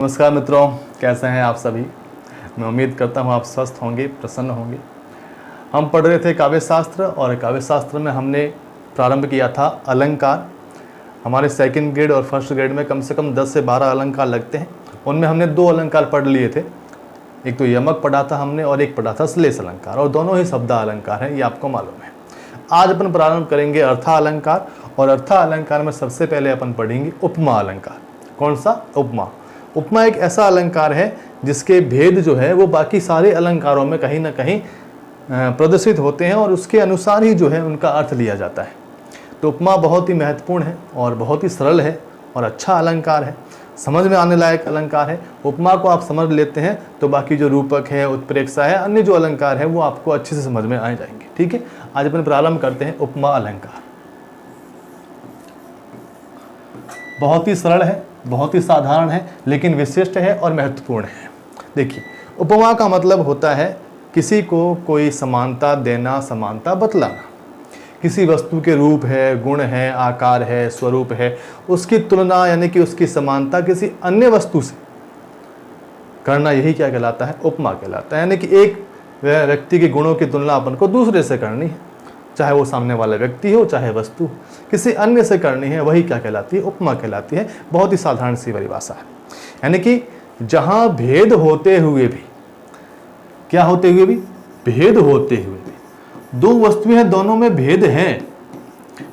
नमस्कार मित्रों, कैसे हैं आप सभी। मैं उम्मीद करता हूं आप स्वस्थ होंगे, प्रसन्न होंगे। हम पढ़ रहे थे काव्य शास्त्र और काव्य शास्त्र में हमने प्रारंभ किया था अलंकार। हमारे सेकंड ग्रेड और फर्स्ट ग्रेड में कम से कम 10 से 12 अलंकार लगते हैं। उनमें हमने 2 अलंकार पढ़ लिए थे। एक तो यमक पढ़ा था हमने और एक पढ़ा था श्लेष अलंकार, और दोनों ही शब्द अलंकार हैं, ये आपको मालूम है। आज अपन प्रारंभ करेंगे अर्था अलंकार, और अर्था अलंकार में सबसे पहले अपन पढ़ेंगे उपमा अलंकार। कौन सा? उपमा। उपमा एक ऐसा अलंकार है जिसके भेद जो है वो बाकी सारे अलंकारों में कहीं ना कहीं प्रदर्शित होते हैं और उसके अनुसार ही जो है उनका अर्थ लिया जाता है। तो उपमा बहुत ही महत्वपूर्ण है और बहुत ही सरल है और अच्छा अलंकार है, समझ में आने लायक अलंकार है। उपमा को आप समझ लेते हैं तो बाकी जो रूपक है, उत्प्रेक्षा है, अन्य जो अलंकार है वो आपको अच्छे से समझ में आ जाएंगे। ठीक है, आज अपन प्रारंभ करते हैं उपमा अलंकार। बहुत ही सरल है, बहुत ही साधारण है, लेकिन विशिष्ट है और महत्वपूर्ण है। देखिए, उपमा का मतलब होता है किसी को कोई समानता देना, समानता बतलाना। किसी वस्तु के रूप है, गुण है, आकार है, स्वरूप है, उसकी तुलना यानी कि उसकी समानता किसी अन्य वस्तु से करना, यही क्या कहलाता है? उपमा कहलाता है। यानी कि एक व्यक्ति के गुणों की तुलना अपन को दूसरे से करनी है, चाहे वो सामने वाला व्यक्ति हो चाहे वस्तु, किसी अन्य से करनी है, वही क्या कहलाती है? उपमा कहलाती है। बहुत ही साधारण सी परिभाषा है। यानी कि जहां भेद होते हुए भी, क्या होते हुए भी? भेद होते हुए भी, दो वस्तुएं हैं, दोनों में भेद है,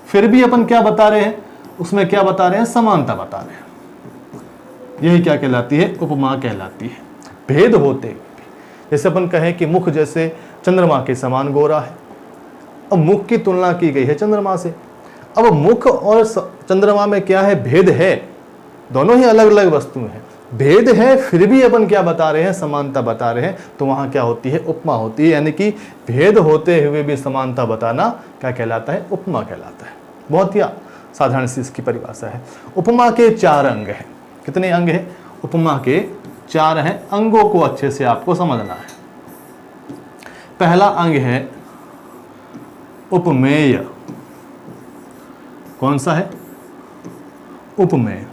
फिर भी अपन क्या बता रहे हैं? उसमें क्या बता रहे हैं? समानता बता रहे हैं। यही क्या कहलाती है? उपमा कहलाती है। भेद होते हुए भी, जैसे अपन कहें कि मुख जैसे चंद्रमा के समान गोरा है। अब मुख की तुलना की गई है चंद्रमा से। अब मुख और चंद्रमा में क्या है? भेद है, दोनों ही अलग अलग वस्तुएं हैं, भेद है, फिर भी अपन क्या बता रहे हैं? समानता बता रहे हैं। तो वहां क्या होती है? उपमा होती है। यानी कि भेद होते हुए भी समानता बताना क्या कहलाता है? उपमा कहलाता है। बहुत ही साधारण सी इसकी परिभाषा है। उपमा के 4 अंग हैं। कितने अंग हैं? उपमा के 4 हैं। अंगों को अच्छे से आपको समझना है। पहला अंग है उपमेय। कौन सा है? उपमेय।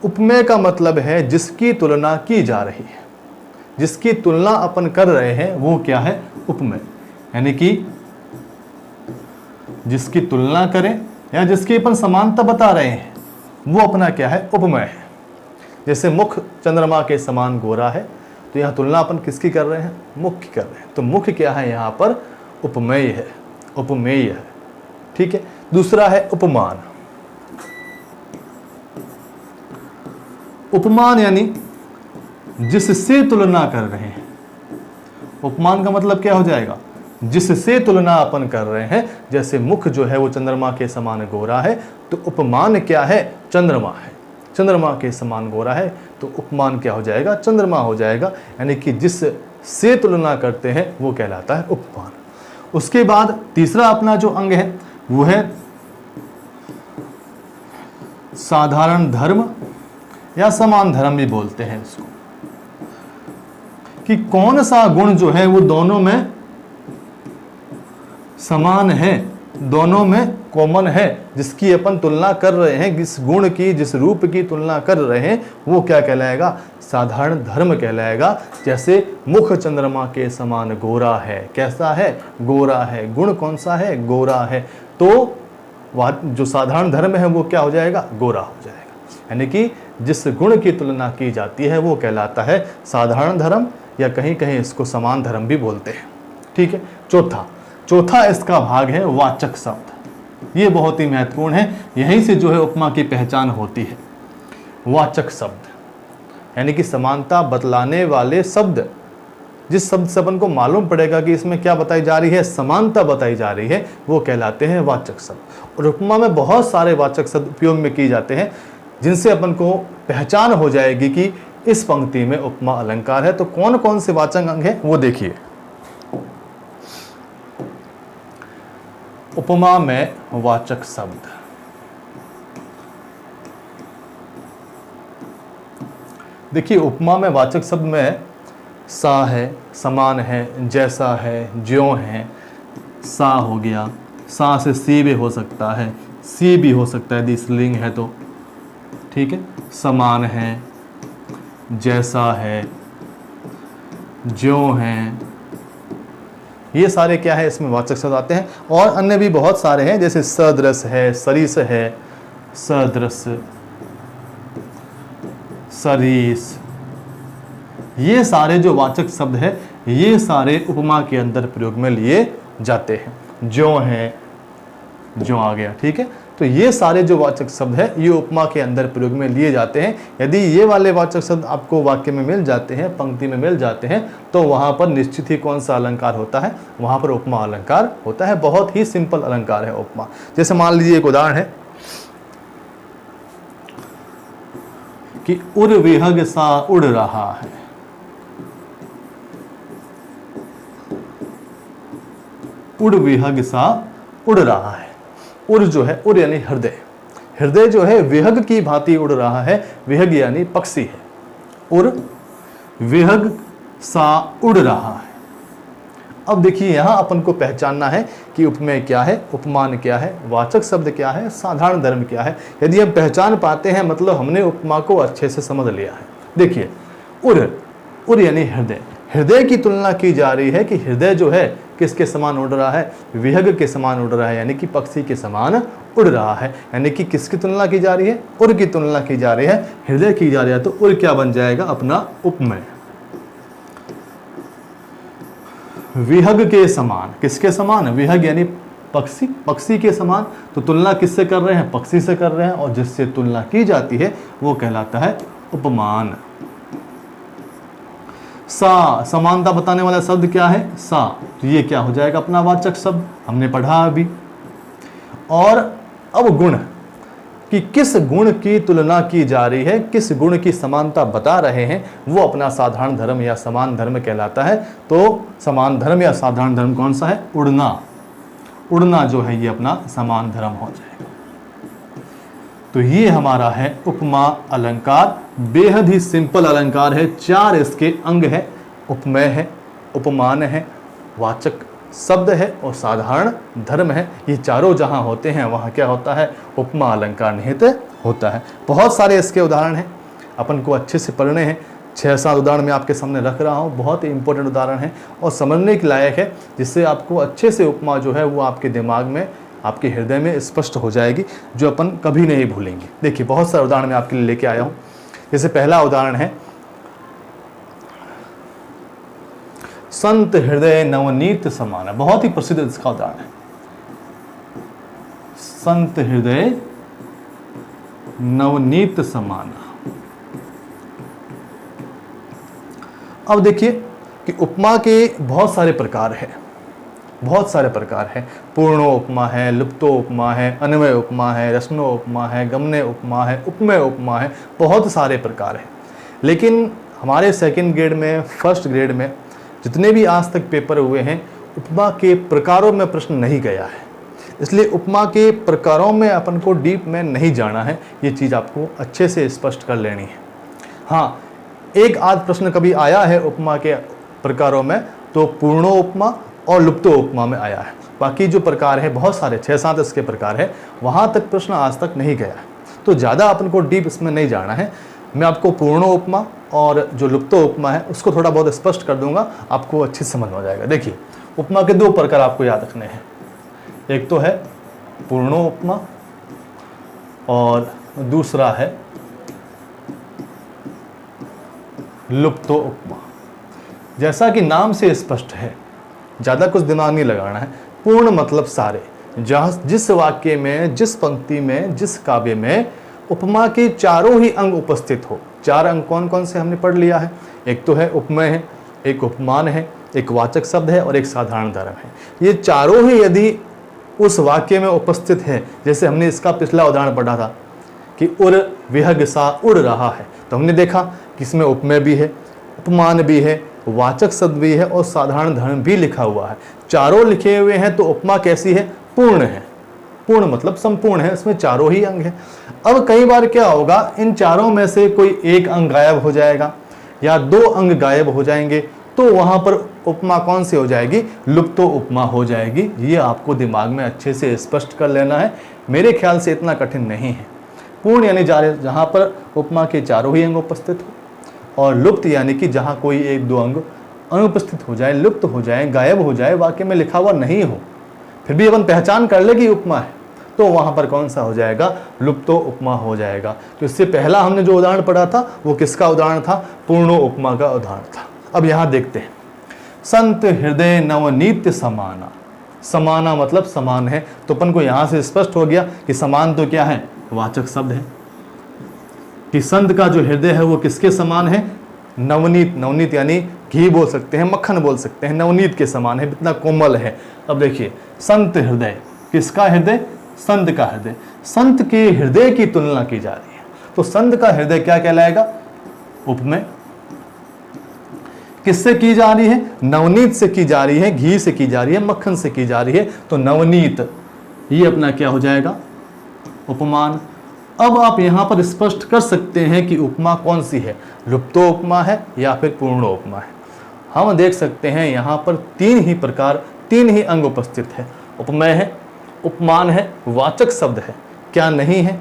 उपमेय का मतलब है जिसकी तुलना की जा रही है, जिसकी तुलना अपन कर रहे हैं वो क्या है? उपमेय। यानी कि जिसकी तुलना करें या जिसकी अपन समानता बता रहे हैं वो अपना क्या है? उपमेय है। जैसे मुख चंद्रमा के समान गोरा है, तो यहां तुलना अपन किसकी कर रहे हैं? मुख की कर रहे हैं। तो मुख क्या है? यहां पर उपमेय है, उपमेय है। ठीक है। दूसरा है उपमान। उपमान यानी जिससे तुलना कर रहे हैं। उपमान का मतलब क्या हो जाएगा? जिससे तुलना अपन कर रहे हैं। जैसे मुख जो है वो चंद्रमा के समान गोरा है, तो उपमान क्या है? चंद्रमा है। चंद्रमा के समान गोरा है, तो उपमान क्या हो जाएगा? चंद्रमा हो जाएगा। यानी कि जिससे तुलना करते हैं वो कहलाता है उपमान। उसके बाद तीसरा अपना जो अंग है वो है साधारण धर्म या समान धर्म भी बोलते हैं इसको, कि कौन सा गुण जो है वो दोनों में समान है, दोनों में कॉमन है, जिसकी अपन तुलना कर रहे हैं, जिस गुण की, जिस रूप की तुलना कर रहे हैं वो क्या कहलाएगा? साधारण धर्म कहलाएगा। जैसे मुख चंद्रमा के समान गोरा है। कैसा है? गोरा है। गुण कौन सा है? गोरा है। तो वह जो साधारण धर्म है वो क्या हो जाएगा? गोरा हो जाएगा। यानी कि जिस गुण की तुलना की जाती है वो कहलाता है साधारण धर्म, या कहीं कहीं इसको समान धर्म भी बोलते हैं। ठीक है। चौथा इसका भाग है वाचक शब्द। ये बहुत ही महत्वपूर्ण है। यहीं से जो है उपमा की पहचान होती है। वाचक शब्द यानी कि समानता बतलाने वाले शब्द, जिस शब्द से अपन को मालूम पड़ेगा कि इसमें क्या बताई जा रही है? समानता बताई जा रही है, वो कहलाते हैं वाचक शब्द। और उपमा में बहुत सारे वाचक शब्द उपयोग में किए जाते हैं, जिनसे अपन को पहचान हो जाएगी कि इस पंक्ति में उपमा अलंकार है। तो कौन कौन से वाचक अंग हैं वो देखिए। उपमा में वाचक शब्द, देखिए उपमा में वाचक शब्द में सा है, समान है, जैसा है, ज्यों है। सा हो गया, सा से सी भी हो सकता है, सी भी हो सकता है यदि स्त्रीलिंग है तो। ठीक है। समान है, जैसा है, ज्यों है, ये सारे क्या है, इसमें वाचक शब्द आते हैं। और अन्य भी बहुत सारे हैं, जैसे सदृश है, सरिस है, सदृश, सरीस, ये सारे जो वाचक शब्द है ये सारे उपमा के अंदर प्रयोग में लिए जाते हैं। ज्यों है, ज्यों आ गया, ठीक है। तो ये सारे जो वाचक शब्द है ये उपमा के अंदर प्रयोग में लिए जाते हैं। यदि ये वाले वाचक शब्द आपको वाक्य में मिल जाते हैं, पंक्ति में मिल जाते हैं, तो वहां पर निश्चित ही कौन सा अलंकार होता है, वहां पर उपमा अलंकार होता है। बहुत ही सिंपल अलंकार है उपमा। जैसे मान लीजिए एक उदाहरण है कि उर विहग सा उड़ रहा है। उड़ विहग सा उड़ रहा है। उर जो है, उर यानी हृदय, हृदय जो है विहग की भांति उड़ रहा है। विहग यानी पक्षी है। उर विहग सा उड़ रहा है। अब देखिए यहां अपन को पहचानना है कि उपमेय क्या है, उपमान क्या है, वाचक शब्द क्या है, साधारण धर्म क्या है। यदि हम पहचान पाते हैं मतलब हमने उपमा को अच्छे से समझ लिया है। देखिए उर, उर यानी हृदय, हृदय की तुलना की जा रही है कि हृदय जो है किसके समान उड़ रहा है, विहग के समान उड़ रहा है, यानी कि पक्षी के समान उड़ रहा है। यानी कि किसकी तुलना की जा रही है, उर की तुलना की जा रही है, हृदय की जा रही है। तो उर क्या बन जाएगा, अपना उपमेय। विहग के समान, किसके समान, विहग यानी पक्षी, पक्षी के समान। तो तुलना किससे कर रहे हैं, पक्षी से कर रहे हैं, और जिससे तुलना की जाती है वो कहलाता है उपमान। सा, समानता बताने वाला शब्द क्या है, सा। तो ये क्या हो जाएगा, अपना वाचक शब्द, हमने पढ़ा अभी। और अब गुण, कि किस गुण की तुलना की जा रही है, किस गुण की समानता बता रहे हैं, वो अपना साधारण धर्म या समान धर्म कहलाता है। तो समान धर्म या साधारण धर्म कौन सा है, उड़ना। उड़ना जो है ये अपना समान धर्म हो जाएगा। तो ये हमारा है उपमा अलंकार। बेहद ही सिंपल अलंकार है। 4 इसके अंग है, उपमेय है, उपमान है, वाचक शब्द है और साधारण धर्म है। ये चारों जहां होते हैं वहां क्या होता है, उपमा अलंकार निहित होता है। बहुत सारे इसके उदाहरण हैं, अपन को अच्छे से पढ़ने हैं। 6-7 उदाहरण मैं आपके सामने रख रहा हूँ। बहुत ही इंपॉर्टेंट उदाहरण है और समझने के लायक है, जिससे आपको अच्छे से उपमा जो है वो आपके दिमाग में, आपके हृदय में स्पष्ट हो जाएगी, जो अपन कभी नहीं भूलेंगे। देखिए बहुत सारे उदाहरण मैं आपके लिए लेके आया हूँ। जैसे पहला उदाहरण है, संत हृदय नवनीत समान। बहुत ही प्रसिद्ध इसका उदाहरण है, संत हृदय नवनीत समान। अब देखिए कि उपमा के बहुत सारे प्रकार हैं, बहुत सारे प्रकार हैं। पूर्णो उपमा है, लुप्तो उपमा है, अन्वय उपमा है, रसनो उपमा है, गमने उपमा है, उपमेय उपमा है। बहुत सारे प्रकार हैं। लेकिन हमारे सेकंड ग्रेड में, फर्स्ट ग्रेड में जितने भी आज तक पेपर हुए हैं, उपमा के प्रकारों में प्रश्न नहीं गया है। इसलिए उपमा के प्रकारों में अपन को डीप में नहीं जाना है। ये चीज़ आपको अच्छे से स्पष्ट कर लेनी है। हाँ, एक आध प्रश्न कभी आया है उपमा के प्रकारों में, तो पूर्णो उपमा और लुप्तो उपमा में आया है। बाकी जो प्रकार है बहुत सारे, 6-7 इसके प्रकार है, वहाँ तक प्रश्न आज तक नहीं गया है। तो ज़्यादा अपन को डीप इसमें नहीं जाना है। मैं आपको पूर्णो उपमा और जो लुप्तो उपमा है उसको थोड़ा बहुत स्पष्ट कर दूंगा, आपको अच्छी समझ हो जाएगा। देखिए उपमा के 2 प्रकार आपको याद रखने हैं। एक तो है पूर्णो उपमा और दूसरा है लुप्तो उपमा। जैसा कि नाम से स्पष्ट है, ज़्यादा कुछ दिमाग नहीं लगाना है। पूर्ण मतलब सारे, जहाँ जिस वाक्य में, जिस पंक्ति में, जिस काव्य में उपमा के चारों ही अंग उपस्थित हो। 4 अंग कौन कौन से हमने पढ़ लिया है। एक तो है उपमेय है, एक उपमान है, एक वाचक शब्द है और एक साधारण धर्म है। ये चारों ही यदि उस वाक्य में उपस्थित है, जैसे हमने इसका पिछला उदाहरण पढ़ा था कि उर विहग सा उड़ रहा है, तो हमने देखा कि इसमें उपमेय भी है, उपमान भी है, वाचक शब्द भी है और साधारण धर्म भी लिखा हुआ है। चारों लिखे हुए हैं, तो उपमा कैसी है, पूर्ण है। पूर्ण मतलब संपूर्ण है, इसमें चारों ही अंग है। अब कई बार क्या होगा, इन चारों में से कोई एक अंग गायब हो जाएगा या 2 अंग गायब हो जाएंगे, तो वहां पर उपमा कौन सी हो जाएगी, लुप्तो उपमा हो जाएगी। ये आपको दिमाग में अच्छे से स्पष्ट कर लेना है। मेरे ख्याल से इतना कठिन नहीं है। पूर्ण यानी जहां पर उपमा के चारों ही अंग उपस्थित हो, और लुप्त यानी कि जहाँ कोई एक दो अंग अनुपस्थित हो जाए, लुप्त हो जाए, गायब हो जाए, वाक्य में लिखा हुआ नहीं हो, फिर भी अपन पहचान कर ले कि उपमा है, तो वहाँ पर कौन सा हो जाएगा? लुप्तो उपमा हो जाएगा। तो इससे पहला हमने जो उदाहरण पढ़ा था वो किसका उदाहरण था? पूर्णो उपमा का उदाहरण था। अब यहाँ देखते हैं, संत हृदय नवनीत समाना। समाना मतलब समान है, तो अपन को यहाँ से स्पष्ट हो गया कि समान तो क्या है? वाचक शब्द है, कि संत का जो हृदय है वो किसके समान है? नवनीत। नवनीत यानी घी बोल सकते हैं, मक्खन बोल सकते हैं, नवनीत के समान है, इतना कोमल है। अब देखिए, संत हृदय, किसका हृदय? संत का हृदय। संत के हृदय की तुलना की जा रही है, तो संत का हृदय क्या कहलाएगा? उपमेय। किससे की जा रही है? नवनीत से की जा रही है, घी से की जा रही है, मक्खन से की जा रही है, तो नवनीत ये अपना क्या हो जाएगा? उपमान। अब आप यहां पर स्पष्ट कर सकते हैं कि उपमा कौन सी है, लुप्तो उपमा है या फिर पूर्णो उपमा है। हम देख सकते हैं यहां पर तीन ही प्रकार, तीन ही अंग उपस्थित है। उपमेय है, उपमान है, वाचक शब्द है। क्या नहीं है?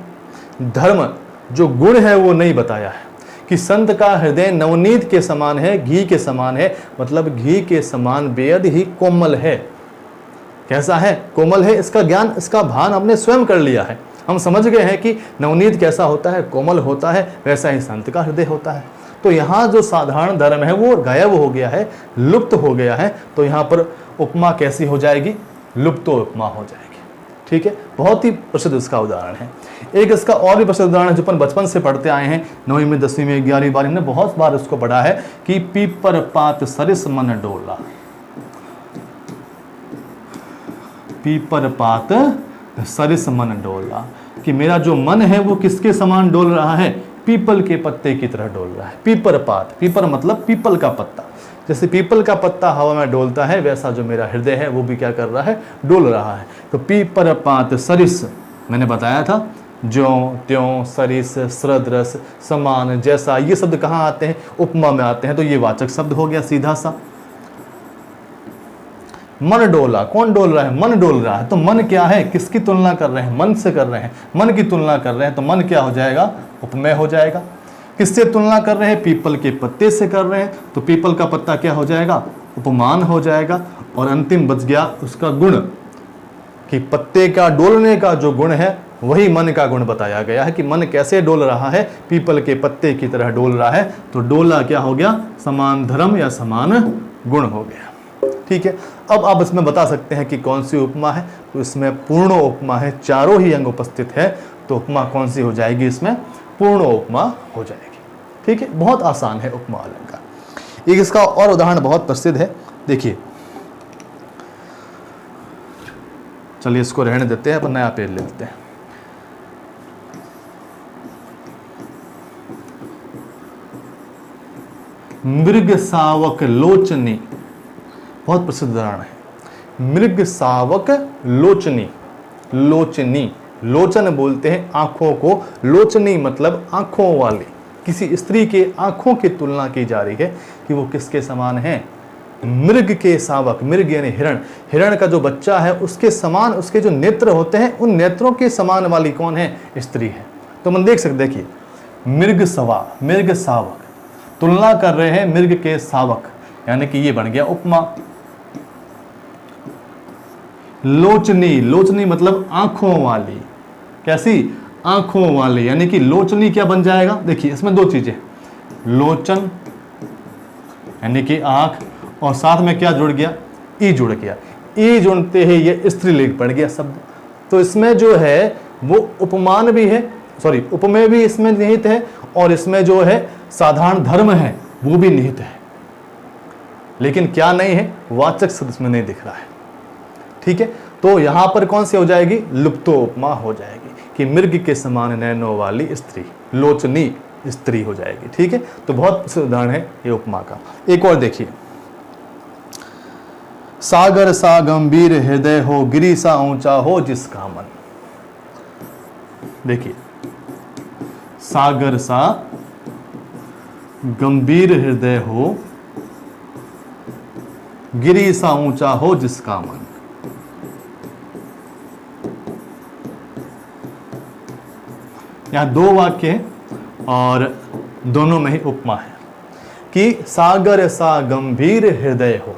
धर्म जो गुण है वो नहीं बताया है, कि संत का हृदय नवनीत के समान है, घी के समान है, मतलब घी के समान बेहद ही कोमल है। कैसा है? कोमल है। इसका ज्ञान, इसका भान हमने स्वयं कर लिया है। हम समझ गए हैं कि नवनीत कैसा होता है, कोमल होता है, वैसा ही संत का हृदय होता है। तो यहाँ जो साधारण धर्म है वो गायब हो गया है, लुप्त हो गया है, तो यहाँ पर उपमा कैसी हो जाएगी? लुप्तो उपमा हो जाएगी। ठीक है, बहुत ही प्रसिद्ध इसका उदाहरण है। एक इसका और भी प्रसिद्ध उदाहरण है जो अपन बचपन से पढ़ते आए हैं, 9वीं में, 10वीं में, 11वीं बार हमने बहुत बार इसको पढ़ा है, कि पीपर पात सरिस मन डोला। पीपर पात सरिस मन डोला, कि मेरा जो मन है वो किसके समान डोल रहा है? पीपल के पत्ते की तरह डोल रहा है। पीपर पात, पीपर मतलब पीपल का पत्ता, जैसे पीपल का पत्ता हवा में डोलता है, वैसा जो मेरा हृदय है वो भी क्या कर रहा है? डोल रहा है। तो पीपर पात सरिस, मैंने बताया था, ज्यों त्यों, सरिस, सदृश, समान, जैसा, ये शब्द कहाँ आते हैं? उपमा में आते हैं। तो ये वाचक शब्द हो गया सीधा सा। मन डोला, कौन डोल रहा है? मन डोल रहा है। तो मन क्या है? किसकी तुलना कर रहे हैं? मन से कर रहे हैं, मन की तुलना कर रहे हैं, तो मन क्या हो जाएगा? उपमेय हो जाएगा। किससे तुलना कर रहे हैं? पीपल के पत्ते से कर रहे हैं, तो पीपल का पत्ता क्या हो जाएगा? उपमान हो जाएगा। और अंतिम बच गया उसका गुण, कि पत्ते का डोलने का जो गुण है वही मन का गुण बताया गया है, कि मन कैसे डोल रहा है? पीपल के पत्ते की तरह डोल रहा है। तो डोला क्या हो गया? समान धर्म या समान गुण हो गया। ठीक है, अब आप इसमें बता सकते हैं कि कौन सी उपमा है, तो इसमें पूर्णो उपमा है, चारों ही अंग उपस्थित है, तो उपमा कौन सी हो जाएगी? इसमें पूर्णो उपमा हो जाएगी। ठीक है, बहुत आसान है उपमा अलंकार। एक इसका और उदाहरण बहुत प्रसिद्ध है, देखिए, चलिए इसको रहने देते हैं, अपन नया पेज ले लेते हैं। मृग सावक लोचनी, बहुत प्रसिद्ध उदाहरण है। मृग सावक लोचनी, लोचनी, लोचन बोलते हैं आंखों को, लोचनी मतलब आंखों वाली। किसी स्त्री के आंखों की तुलना की जा रही है कि वो किसके समान है? मृग के सावक, मृग यानी हिरण, हिरण का जो बच्चा है उसके समान उसके जो नेत्र होते हैं, उन नेत्रों के समान वाली कौन है? स्त्री है। तो हम देख सकते, देखिए, मृग सवा, मृग सावक, तुलना कर रहे हैं मृग के सावक, यानी कि ये बन गया उपमा। लोचनी, लोचनी मतलब आंखों वाली, कैसी? आंखों वाली, यानी कि लोचनी क्या बन जाएगा? देखिए, इसमें दो चीजें, लोचन यानी कि आंख, और साथ में क्या जुड़ गया? ई जुड़ गया। ई जुड़ते ही ये स्त्रीलिंग पड़ गया शब्द। तो इसमें जो है वो उपमान भी है, सॉरी उपमेय भी इसमें निहित है, और इसमें जो है साधारण धर्म है वो भी निहित है, लेकिन क्या नहीं है? वाचक शब्द इसमें नहीं दिख रहा है। ठीक है, तो यहां पर कौन सी हो जाएगी? लुप्तो उपमा हो जाएगी, कि मृग के समान नैनों वाली स्त्री, लोचनी स्त्री हो जाएगी। ठीक है, तो बहुत प्रसिद्ध उदाहरण है ये उपमा का। एक और देखिए, सागर सा गंभीर हृदय हो, गिरी सा ऊंचा हो जिसका मन। देखिए, सागर सा गंभीर हृदय हो, गिरी सा ऊंचा हो जिसका मन। यहां दो वाक्य हैं और दोनों में ही उपमा है। कि सागर सा गंभीर हृदय हो।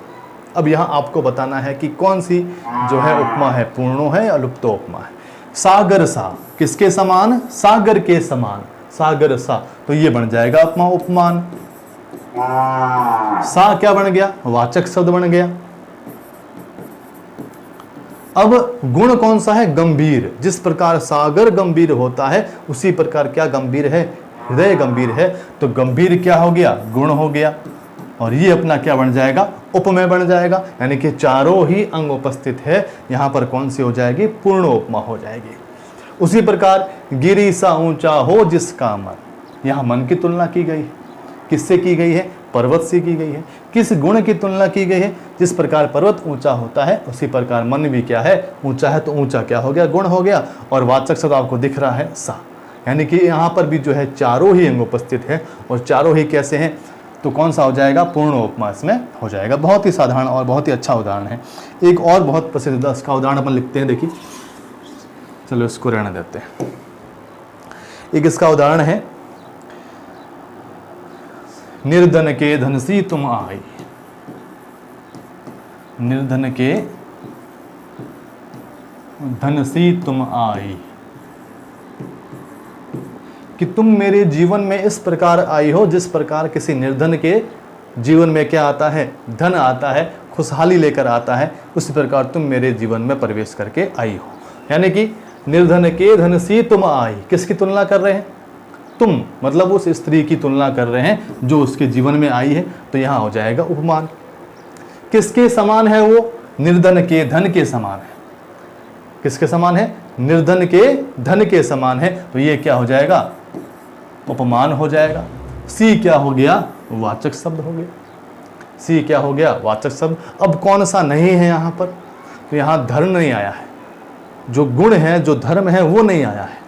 अब यहाँ आपको बताना है कि कौन सी जो है उपमा है, पूर्णो है या लुप्तो उपमा है। सागर सा किसके समान? सागर के समान, सागर सा, तो ये बन जाएगा उपमा उपमान। सा क्या बन गया? वाचक शब्द बन गया। अब गुण कौन सा है? गंभीर। जिस प्रकार सागर गंभीर होता है उसी प्रकार क्या गंभीर है? हृदय गंभीर है। तो गंभीर क्या हो गया? गुण हो गया। और ये अपना क्या बन जाएगा? उपमेय बन जाएगा। यानी कि चारों ही अंग उपस्थित है, यहां पर कौन सी हो जाएगी? पूर्ण उपमा हो जाएगी। उसी प्रकार गिरि सा ऊंचा हो जिसका मन, यहां मन की तुलना की गई है। किससे की गई है? पर्वत से की गई है। किस गुण की तुलना की गई है? जिस प्रकार पर्वत ऊंचा होता है उसी प्रकार मन भी क्या है? ऊंचा है। तो ऊंचा क्या हो गया? गुण हो गया। और वाचक शब्द आपको दिख रहा है सा, यानी कि यहाँ पर भी जो है चारों ही अंग उपस्थित है। और चारों ही कैसे हैं? तो कौन सा हो जाएगा? पूर्ण उपमा इसमें हो जाएगा। बहुत ही साधारण और बहुत ही अच्छा उदाहरण है। एक और बहुत प्रसिद्ध इसका उदाहरण अपन लिखते हैं, देखिए, चलो इसको रहने देते हैं। एक इसका उदाहरण है, निर्धन के धन सी तुम आई। निर्धन के धन सी तुम आई, कि तुम मेरे जीवन में इस प्रकार आई हो जिस प्रकार किसी निर्धन के जीवन में क्या आता है? धन आता है, खुशहाली लेकर आता है। उसी प्रकार तुम मेरे जीवन में प्रवेश करके आई हो। यानी कि निर्धन के धन सी तुम आई, किसकी तुलना कर रहे हैं? तुम, मतलब उस स्त्री की तुलना कर रहे हैं जो उसके जीवन में आई है। तो यहां हो जाएगा उपमान। किसके समान है वो? निर्धन के धन के समान है। किसके समान है? निर्धन के धन के समान है। तो ये क्या हो जाएगा? उपमान हो जाएगा। सी क्या हो गया? वाचक शब्द हो गया। सी क्या हो गया? वाचक शब्द। अब कौन सा नहीं है यहाँ पर? तो यहाँ धर्म नहीं आया है, जो गुण है, जो धर्म है वो नहीं आया है।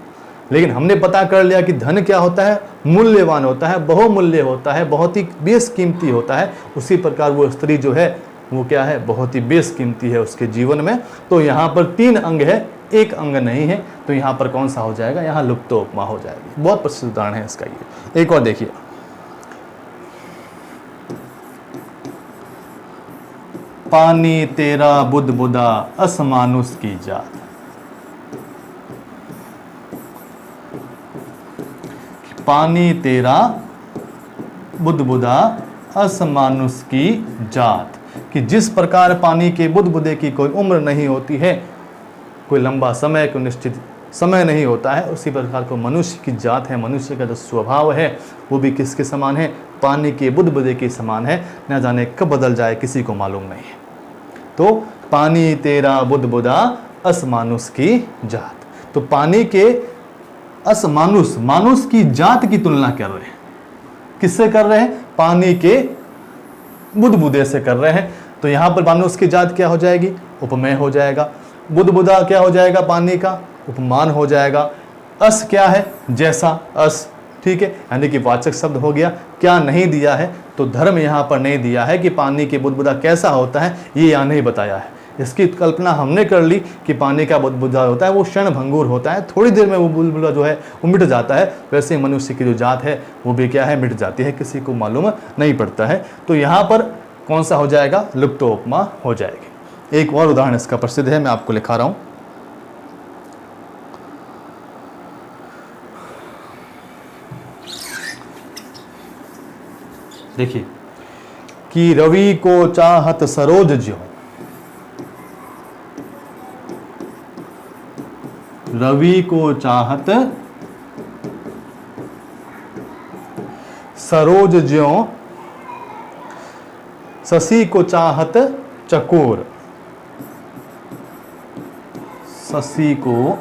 लेकिन हमने पता कर लिया कि धन क्या होता है? मूल्यवान होता है, बहुमूल्य होता है, बहुत ही बेशकीमती होता है। उसी प्रकार वो स्त्री जो है वो क्या है? बहुत ही बेशकीमती है उसके जीवन में। तो यहाँ पर 3 अंग है, एक अंग नहीं है। तो यहाँ पर कौन सा हो जाएगा? यहाँ लुप्तो उपमा हो जाएगी। बहुत प्रसिद्ध उदाहरण है इसका ये। एक और देखिए, पानी तेरा बुदबुदा असमानुष की जात। पानी तेरा बुदबुदा असमानुष की जात, कि जिस प्रकार पानी के बुदबुदे की कोई उम्र नहीं होती है, कोई लंबा समय, कोई निश्चित समय नहीं होता है, उसी प्रकार को मनुष्य की जात है, मनुष्य का जो स्वभाव है वो भी किसके समान है? पानी के बुदबुदे के समान है। न जाने कब बदल जाए किसी को मालूम नहीं है। तो पानी तेरा बुदबुदा असमानुष की जात, तो पानी के असमानुष, मानुष की जात की तुलना कर रहे हैं। किससे कर रहे हैं? पानी के बुदबुदे से कर रहे हैं। तो यहाँ पर मानुष की जात क्या हो जाएगी? उपमेय हो जाएगा। बुदबुदा क्या हो जाएगा? पानी का उपमान हो जाएगा। अस क्या है? जैसा, अस, ठीक है, यानी कि वाचक शब्द हो गया। क्या नहीं दिया है? तो धर्म यहाँ पर नहीं दिया है कि पानी के बुदबुदा कैसा होता है, ये यहाँ नहीं बताया है। इसकी कल्पना हमने कर ली कि पानी का बुदबुदा होता है वो क्षण भंगुर होता है, थोड़ी देर में वो बुदबुदा जो है वो मिट जाता है। वैसे मनुष्य की जो जात है वो भी क्या है? मिट जाती है, किसी को मालूम नहीं पड़ता है। तो यहाँ पर कौन सा हो जाएगा? लुप्तो उपमा हो जाएगी। एक और उदाहरण इसका प्रसिद्ध है, मैं आपको लिखा रहा हूं। देखिए, कि रवि को चाहत सरोज ज्यों, रवि को चाहत सरोज ज्यों, शशि को चाहत चकोर, शशि को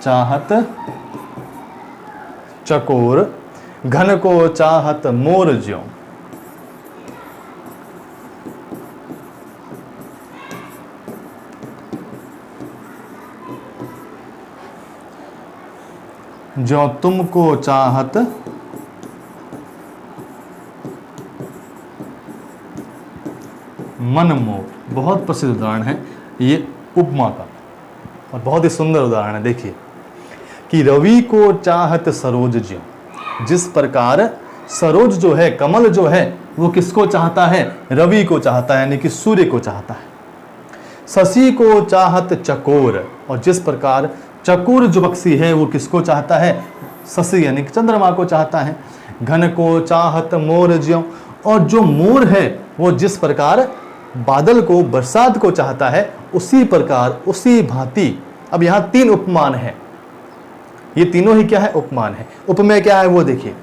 चाहत चकोर, घन को चाहत मोर ज्यों। जो तुमको चाहत मन मोर। बहुत प्रसिद्ध उदाहरण है ये उपमा का और बहुत ही सुंदर उदाहरण है। देखिए, कि रवि को चाहत सरोज ज्यों, जिस प्रकार सरोज जो है, कमल जो है, वो किसको चाहता है? रवि को चाहता है, यानी कि सूर्य को चाहता है। शशि को चाहत चकोर, और जिस प्रकार चकोर जो पक्षी है वो किसको चाहता है? शशि यानी कि चंद्रमा को चाहता है। घन को चाहत मोर ज्यों, और जो मोर है वो जिस प्रकार बादल को, बरसात को चाहता है, उसी प्रकार, उसी भांति। अब यहाँ 3 उपमान है, ये तीनों ही क्या है? उपमान है। उपमेय क्या है वो देखिए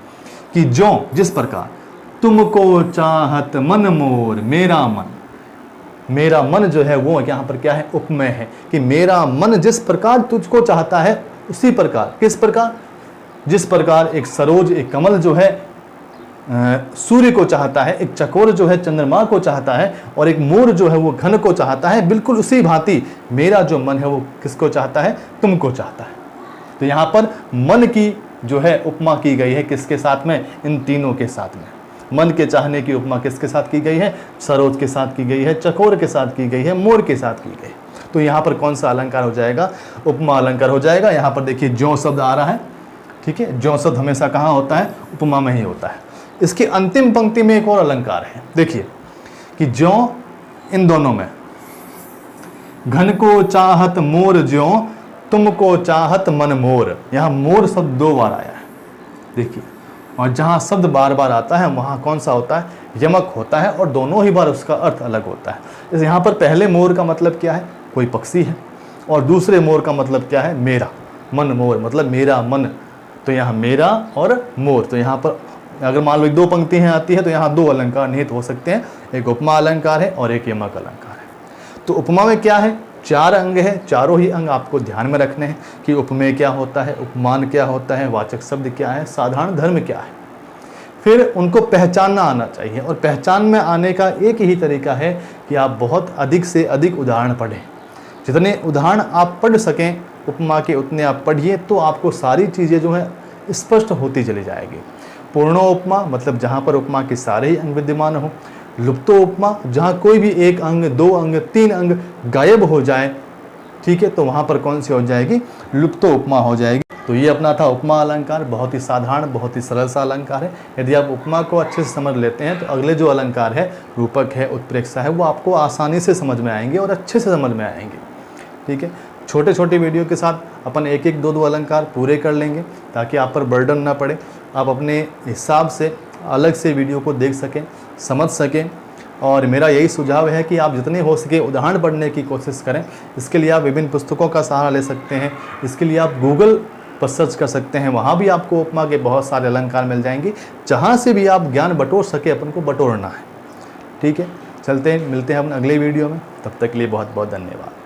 कि ज्यों जिस प्रकार, तुमको चाहत मन मोर मेरा मन, मेरा मन जो है वो यहाँ पर क्या है? उपमेय है कि मेरा मन जिस प्रकार तुझको चाहता है उसी प्रकार। किस प्रकार? जिस प्रकार एक सरोज, एक कमल जो है सूर्य को चाहता है, एक चकोर जो है चंद्रमा को चाहता है, और एक मोर जो है वो घन को चाहता है, बिल्कुल उसी भांति मेरा जो मन है वो किसको चाहता है? तुमको चाहता है। तो यहाँ पर मन की जो है उपमा की गई है किसके साथ में? इन तीनों के साथ में। मन के चाहने की उपमा किसके साथ की गई है? सरोज के साथ की गई है, चकोर के साथ की गई है, मोर के साथ की गई। तो यहाँ पर कौन सा अलंकार हो जाएगा? उपमा अलंकार हो जाएगा। यहाँ पर देखिए ज्यों शब्द आ रहा है, ठीक है। ज्यों शब्द हमेशा कहाँ होता है? उपमा में ही होता है। इसकी अंतिम पंक्ति में एक और अलंकार है, देखिए कि ज्यों, इन दोनों में, घन को चाहत मोर ज्यों, तुमको चाहत मन मोर। यहाँ मोर शब्द 2 बार आया है, देखिए। और जहाँ शब्द बार बार आता है वहाँ कौन सा होता है? यमक होता है, और दोनों ही बार उसका अर्थ अलग होता है। जैसे यहाँ पर पहले मोर का मतलब क्या है? कोई पक्षी है, और दूसरे मोर का मतलब क्या है? मेरा मन मोर, मतलब मेरा मन। तो यहाँ मेरा और मोर, तो यहाँ पर अगर मान लो 2 पंक्तियाँ आती है तो यहाँ 2 अलंकार निहित हो सकते हैं, एक उपमा अलंकार है और एक यमक अलंकार है। तो उपमा में क्या है? 4 अंग है, चारों ही अंग आपको ध्यान में रखने हैं कि उपमेय क्या होता है, उपमान क्या होता है, वाचक शब्द क्या है, साधारण धर्म क्या है। फिर उनको पहचानना आना चाहिए, और पहचान में आने का एक ही तरीका है कि आप बहुत अधिक से अधिक उदाहरण पढ़ें। जितने उदाहरण आप पढ़ सकें उपमा के उतने आप पढ़िए, तो आपको सारी चीज़ें जो हैं स्पष्ट होती चली जाएगी। पूर्णोपमा मतलब जहाँ पर उपमा के सारे ही अंग विद्यमान हो। लुप्तोपमा जहाँ कोई भी एक अंग, 2 अंग, 3 अंग गायब हो जाए, ठीक है, तो वहाँ पर कौन सी हो जाएगी? लुप्तोपमा हो जाएगी। तो ये अपना था उपमा अलंकार, बहुत ही साधारण, बहुत ही सरल सा अलंकार है। यदि आप उपमा को अच्छे से समझ लेते हैं तो अगले जो अलंकार है, रूपक है, उत्प्रेक्षा है, वो आपको आसानी से समझ में आएंगे और अच्छे से समझ में आएंगे, ठीक है। छोटे छोटे वीडियो के साथ अपन 1-1, 2-2 अलंकार पूरे कर लेंगे ताकि आप पर बर्डन ना पड़े। आप अपने हिसाब से अलग से वीडियो को देख सकें, समझ सकें। और मेरा यही सुझाव है कि आप जितने हो सके उदाहरण पढ़ने की कोशिश करें। इसके लिए आप विभिन्न पुस्तकों का सहारा ले सकते हैं। इसके लिए आप गूगल पर सर्च कर सकते हैं, वहाँ भी आपको उपमा के बहुत सारे अलंकार मिल जाएंगे। जहाँ से भी आप ज्ञान बटोर सके अपन को बटोरना है, ठीक है। चलते हैं, मिलते हैं अपन अगले वीडियो में। तब तक के लिए बहुत बहुत धन्यवाद।